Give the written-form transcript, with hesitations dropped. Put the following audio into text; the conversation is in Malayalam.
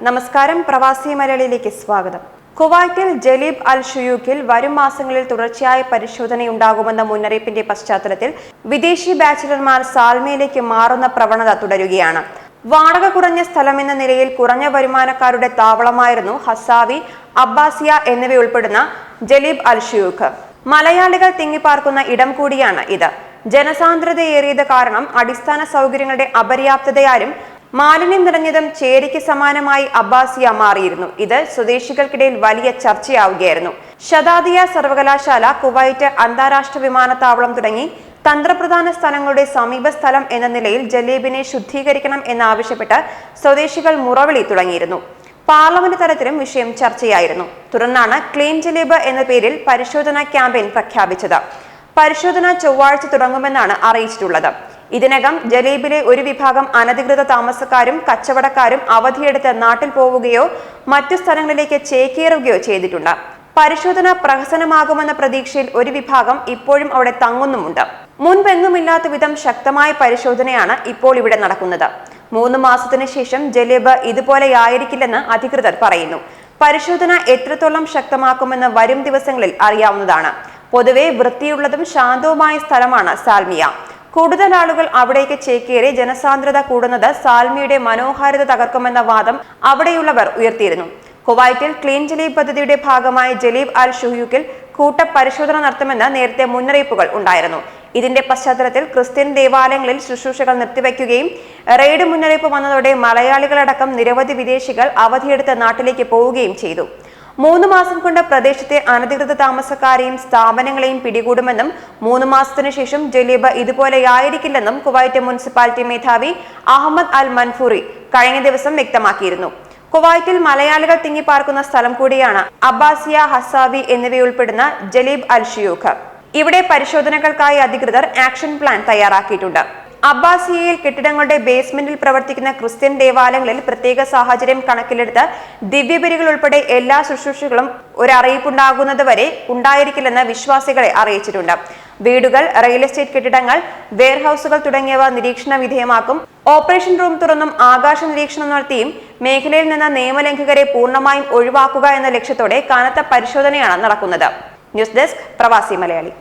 നമസ്കാരം, പ്രവാസി മലയാളിയിലേക്ക് സ്വാഗതം. കുവൈറ്റിൽ ജലീബ് അൽ ഷുയൂക്കിൽ വരും മാസങ്ങളിൽ തുടർച്ചയായ പരിശോധനയുണ്ടാകുമെന്ന മുന്നറിയിപ്പിന്റെ പശ്ചാത്തലത്തിൽ വിദേശി ബാച്ചിലർമാർ സാൽമയിലേക്ക് മാറുന്ന പ്രവണത തുടരുകയാണ്. വാടക കുറഞ്ഞ സ്ഥലമെന്ന നിലയിൽ കുറഞ്ഞ വരുമാനക്കാരുടെ താവളമായിരുന്നു ഹസാവി, അബ്ബാസിയ എന്നിവയുൾപ്പെടുന്ന ജലീബ് അൽ ഷുയൂക്ക്. മലയാളികൾ തിങ്ങിപ്പാർക്കുന്ന ഇടം കൂടിയാണ് ഇത്. ജനസാന്ദ്രതയേറിയത് കാരണം അടിസ്ഥാന സൗകര്യങ്ങളുടെ അപര്യാപ്തതയാലും മാലിന്യം നിറഞ്ഞതും ചേരിക്ക് സമാനമായി അബ്ബാസിയ മാറിയിരുന്നു. ഇത് സ്വദേശികൾക്കിടയിൽ വലിയ ചർച്ചയാവുകയായിരുന്നു. ഷദാദിയ സർവകലാശാല, കുവൈറ്റ് അന്താരാഷ്ട്ര വിമാനത്താവളം തുടങ്ങി തന്ത്രപ്രധാന സ്ഥലങ്ങളുടെ സമീപ സ്ഥലം എന്ന നിലയിൽ ജലീബിനെ ശുദ്ധീകരിക്കണം എന്നാവശ്യപ്പെട്ട് സ്വദേശികൾ മുറവിളി തുടങ്ങിയിരുന്നു. പാർലമെന്റ് തലത്തിലും വിഷയം ചർച്ചയായിരുന്നു. തുടർന്നാണ് ക്ലീൻ ജലീബ് എന്ന പേരിൽ പരിശോധനാ ക്യാമ്പയിൻ പ്രഖ്യാപിച്ചത്. പരിശോധന ചൊവ്വാഴ്ച തുടങ്ങുമെന്നാണ് അറിയിച്ചിട്ടുള്ളത്. ഇതിനകം ജലീബിലെ ഒരു വിഭാഗം അനധികൃത താമസക്കാരും കച്ചവടക്കാരും അവധിയെടുത്ത് നാട്ടിൽ പോവുകയോ മറ്റു സ്ഥലങ്ങളിലേക്ക് ചേക്കേറുകയോ ചെയ്തിട്ടുണ്ട്. പരിശോധന പ്രഹസനമാകുമെന്ന പ്രതീക്ഷയിൽ ഒരു വിഭാഗം ഇപ്പോഴും അവിടെ തങ്ങുന്നുമുണ്ട്. മുൻപെങ്ങുമില്ലാത്ത വിധം ശക്തമായ പരിശോധനയാണ് ഇപ്പോൾ ഇവിടെ നടക്കുന്നത്. 3 മാസത്തിന് ശേഷം ജലീബ് ഇതുപോലെയായിരിക്കില്ലെന്ന് അധികൃതർ പറയുന്നു. പരിശോധന എത്രത്തോളം ശക്തമാക്കുമെന്ന് വരും ദിവസങ്ങളിൽ അറിയാവുന്നതാണ്. പൊതുവെ വൃത്തിയുള്ളതും ശാന്തവുമായ സ്ഥലമാണ് സാൽമിയ. കൂടുതൽ ആളുകൾ അവിടേക്ക് ചേക്കേറി ജനസാന്ദ്രത കൂടുന്നത് സാൽമിയുടെ മനോഹാരിത തകർക്കുമെന്ന വാദം അവിടെയുള്ളവർ ഉയർത്തിയിരുന്നു. കുവൈറ്റിൽ ക്ലീൻ ജലീബ് പദ്ധതിയുടെ ഭാഗമായി ജലീബ് അൽ ഷുയൂക്കിൽ കൂട്ട പരിശോധന നടത്തുമെന്ന് നേരത്തെ മുന്നറിയിപ്പുകൾ ഉണ്ടായിരുന്നു. ഇതിന്റെ പശ്ചാത്തലത്തിൽ ക്രിസ്ത്യൻ ദേവാലയങ്ങളിൽ ശുശ്രൂഷകൾ നിർത്തിവെക്കുകയും റെയ്ഡ് മുന്നറിയിപ്പ് വന്നതോടെ മലയാളികളടക്കം നിരവധി വിദേശികൾ അവധിയെടുത്ത് നാട്ടിലേക്ക് പോവുകയും ചെയ്തു. 3 മാസം കൊണ്ട് പ്രദേശത്തെ അനധികൃത താമസക്കാരെയും സ്ഥാപനങ്ങളെയും പിടികൂടുമെന്നും 3 മാസത്തിനു ശേഷം ജലീബ് ഇതുപോലെയായിരിക്കില്ലെന്നും കുവൈറ്റ് മുനിസിപ്പാലിറ്റി മേധാവി അഹമ്മദ് അൽ മൻഫൂറി കഴിഞ്ഞ ദിവസം വ്യക്തമാക്കിയിരുന്നു. കുവൈറ്റിൽ മലയാളികൾ തിങ്ങിപ്പാർക്കുന്ന സ്ഥലം കൂടിയാണ് അബ്ബാസിയ, ഹസാവി എന്നിവയുൾപ്പെടുന്ന ജലീബ് അൽ ഷുയൂക്ക്. ഇവിടെ പരിശോധനകൾക്കായി അധികൃതർ ആക്ഷൻ പ്ലാൻ തയ്യാറാക്കിയിട്ടുണ്ട്. അബ്ബാസിയയിൽ കെട്ടിടങ്ങളുടെ ബേസ്മെന്റിൽ പ്രവർത്തിക്കുന്ന ക്രിസ്ത്യൻ ദേവാലയങ്ങളിൽ പ്രത്യേക സാഹചര്യം കണക്കിലെടുത്ത് ദിവ്യബലികൾ ഉൾപ്പെടെ എല്ലാ ശുശ്രൂഷകളും ഒരറിയിപ്പുണ്ടാകുന്നത് വരെ ഉണ്ടായിരിക്കില്ലെന്ന് വിശ്വാസികളെ അറിയിച്ചിട്ടുണ്ട്. വീടുകൾ, റിയൽ എസ്റ്റേറ്റ് കെട്ടിടങ്ങൾ, വെയർഹൌസുകൾ തുടങ്ങിയവ നിരീക്ഷണ വിധേയമാക്കും. ഓപ്പറേഷൻ റൂം തുറന്നും ആകാശ നിരീക്ഷണം നടത്തിയും മേഖലയിൽ നിന്ന് നിയമലംഘകരെ പൂർണ്ണമായും ഒഴിവാക്കുക എന്ന ലക്ഷ്യത്തോടെ കനത്ത പരിശോധനയാണ് നടക്കുന്നത്. ന്യൂസ് ഡെസ്ക്, പ്രവാസി മലയാളി.